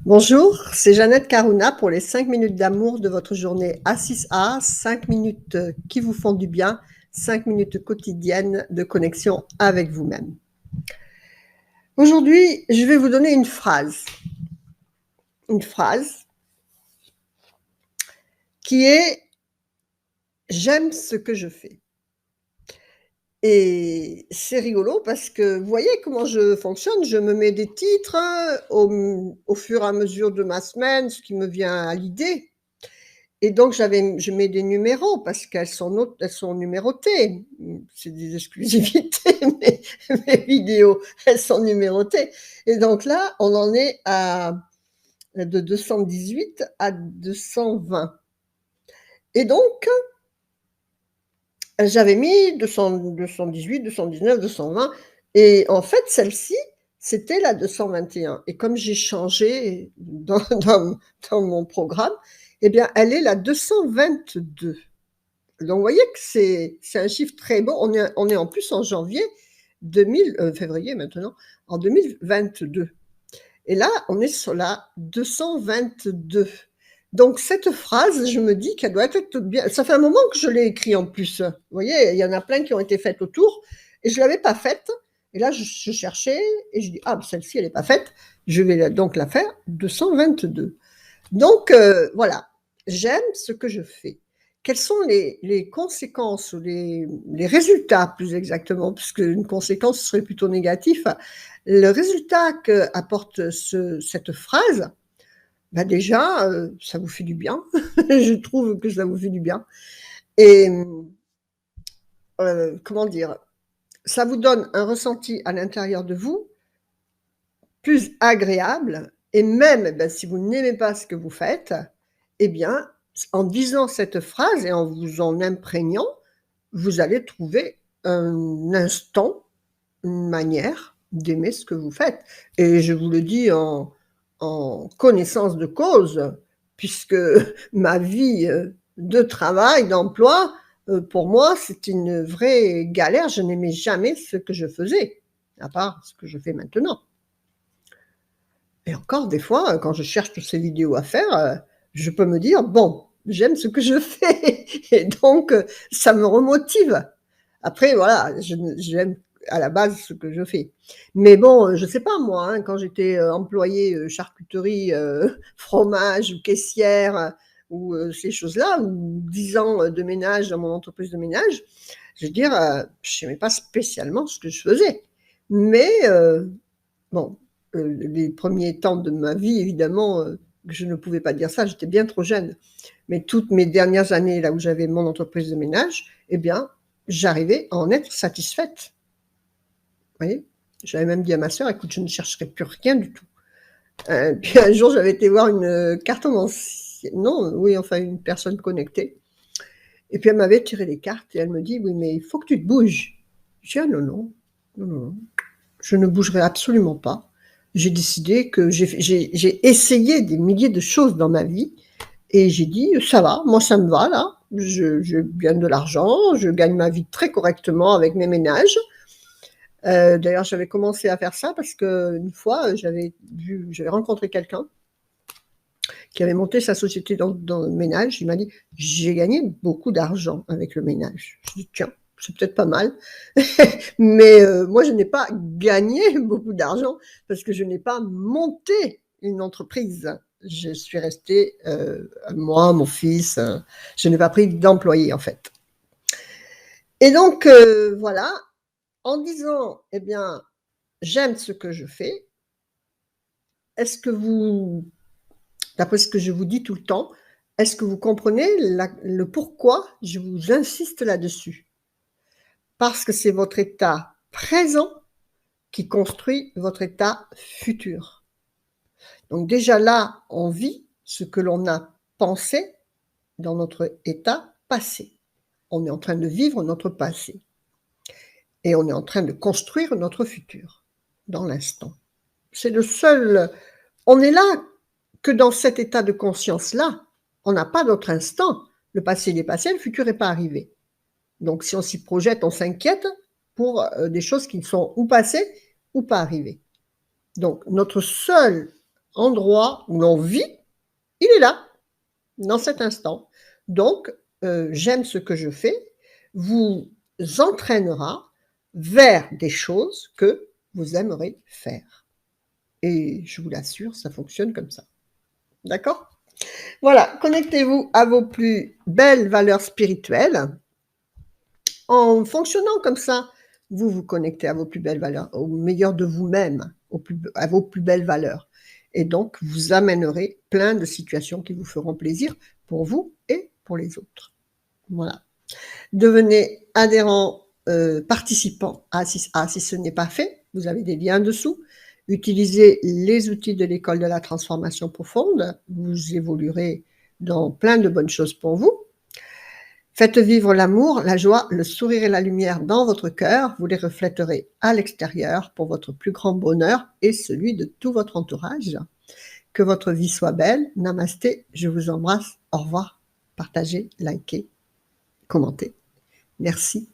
Bonjour, c'est Jeannette Karuna pour les 5 minutes d'amour de votre journée A6A, 5 minutes qui vous font du bien, 5 minutes quotidiennes de connexion avec vous-même. Aujourd'hui, je vais vous donner une phrase qui est « J'aime ce que je fais ». Et c'est rigolo parce que vous voyez comment je fonctionne, je me mets des titres au fur et à mesure de ma semaine, ce qui me vient à l'idée. Et donc je mets des numéros parce qu'elles sont numérotées. C'est des exclusivités, mes vidéos, elles sont numérotées. Et donc là, on en est de 218 à 220. Et donc, j'avais mis 218, 219, 220. Et en fait, celle-ci, c'était la 221. Et comme j'ai changé dans mon programme, eh bien, elle est la 222. Donc, vous voyez que c'est un chiffre très beau. On est en plus en février maintenant, en 2022. Et là, on est sur la 222. Donc, cette phrase, je me dis qu'elle doit être bien. Ça fait un moment que je l'ai écrite en plus. Vous voyez, il y en a plein qui ont été faites autour et je ne l'avais pas faite. Et là, je cherchais et je dis, ah, celle-ci, elle n'est pas faite. Je vais donc la faire 222. Donc, voilà, j'aime ce que je fais. Quelles sont les conséquences ou les résultats, plus exactement, puisque une conséquence serait plutôt négatif. Le résultat qu'apporte cette phrase, ben déjà, ça vous fait du bien. Je trouve que ça vous fait du bien. Et comment dire, ça vous donne un ressenti à l'intérieur de vous plus agréable. Et même ben, si vous n'aimez pas ce que vous faites, eh bien, en disant cette phrase et en vous en imprégnant, vous allez trouver un instant, une manière d'aimer ce que vous faites. Et je vous le dis en connaissance de cause, puisque ma vie de travail, d'emploi, pour moi, c'est une vraie galère. Je n'aimais jamais ce que je faisais, à part ce que je fais maintenant. Et encore des fois, quand je cherche toutes ces vidéos à faire, je peux me dire: «Bon, j'aime ce que je fais» et donc ça me remotive. Après voilà, j'aime à la base ce que je fais. Mais bon, je sais pas moi, hein, quand j'étais, employée, charcuterie, fromage ou caissière, ou ces choses-là, ou 10 ans, de ménage dans mon entreprise de ménage, je veux dire, je n'aimais pas spécialement ce que je faisais. Mais bon, les premiers temps de ma vie, évidemment, je ne pouvais pas dire ça, j'étais bien trop jeune. Mais toutes mes dernières années, là où j'avais mon entreprise de ménage, eh bien, j'arrivais à en être satisfaite. Vous voyez? J'avais même dit à ma sœur: «Écoute, je ne chercherai plus rien du tout». Puis un jour, j'avais été voir une cartomancienne, non, oui, enfin une personne connectée, et puis elle m'avait tiré les cartes et elle me dit: «Oui, mais il faut que tu te bouges». J'ai dit: «Ah non, non, non, non, je ne bougerai absolument pas». J'ai décidé que j'ai essayé des milliers de choses dans ma vie et j'ai dit: «Ça va, moi ça me va là, je gagne de l'argent, je gagne ma vie très correctement avec mes ménages». D'ailleurs, j'avais commencé à faire ça parce qu'une fois, j'avais rencontré quelqu'un qui avait monté sa société dans le ménage. Il m'a dit: «J'ai gagné beaucoup d'argent avec le ménage». Je dis: «Tiens, c'est peut-être pas mal». Mais moi, je n'ai pas gagné beaucoup d'argent parce que je n'ai pas monté une entreprise. Je suis restée, moi, mon fils, je n'ai pas pris d'employé, en fait. Et donc voilà, en disant: «Eh bien, j'aime ce que je fais», est-ce que vous d'après ce que je vous dis tout le temps, est-ce que vous comprenez le pourquoi je vous insiste là-dessus? Parce que c'est votre état présent qui construit votre état futur. Donc déjà là, on vit ce que l'on a pensé dans notre état passé. On est en train de vivre notre passé et on est en train de construire notre futur dans l'instant. C'est le seul. On est là que dans cet état de conscience-là. On n'a pas d'autre instant. Le passé, il est passé, le futur n'est pas arrivé. Donc si on s'y projette, on s'inquiète pour des choses qui sont ou passées ou pas arrivées. Donc notre seul endroit où l'on vit, il est là, dans cet instant. Donc, j'aime ce que je fais vous entraînera vers des choses que vous aimerez faire. Et je vous l'assure, ça fonctionne comme ça. D'accord? Voilà, connectez-vous à vos plus belles valeurs spirituelles. En fonctionnant comme ça, vous vous connectez à vos plus belles valeurs, au meilleur de vous-même, à vos plus belles valeurs. Et donc, vous amènerez plein de situations qui vous feront plaisir pour vous et pour les autres. Voilà. Devenez adhérent, participant si ce n'est pas fait. Vous avez des liens dessous. Utilisez les outils de l'école de la transformation profonde. Vous évoluerez dans plein de bonnes choses pour vous. Faites vivre l'amour, la joie, le sourire et la lumière dans votre cœur. Vous les reflèterez à l'extérieur pour votre plus grand bonheur et celui de tout votre entourage. Que votre vie soit belle. Namasté, je vous embrasse. Au revoir. Partagez, likez, commentez. Merci.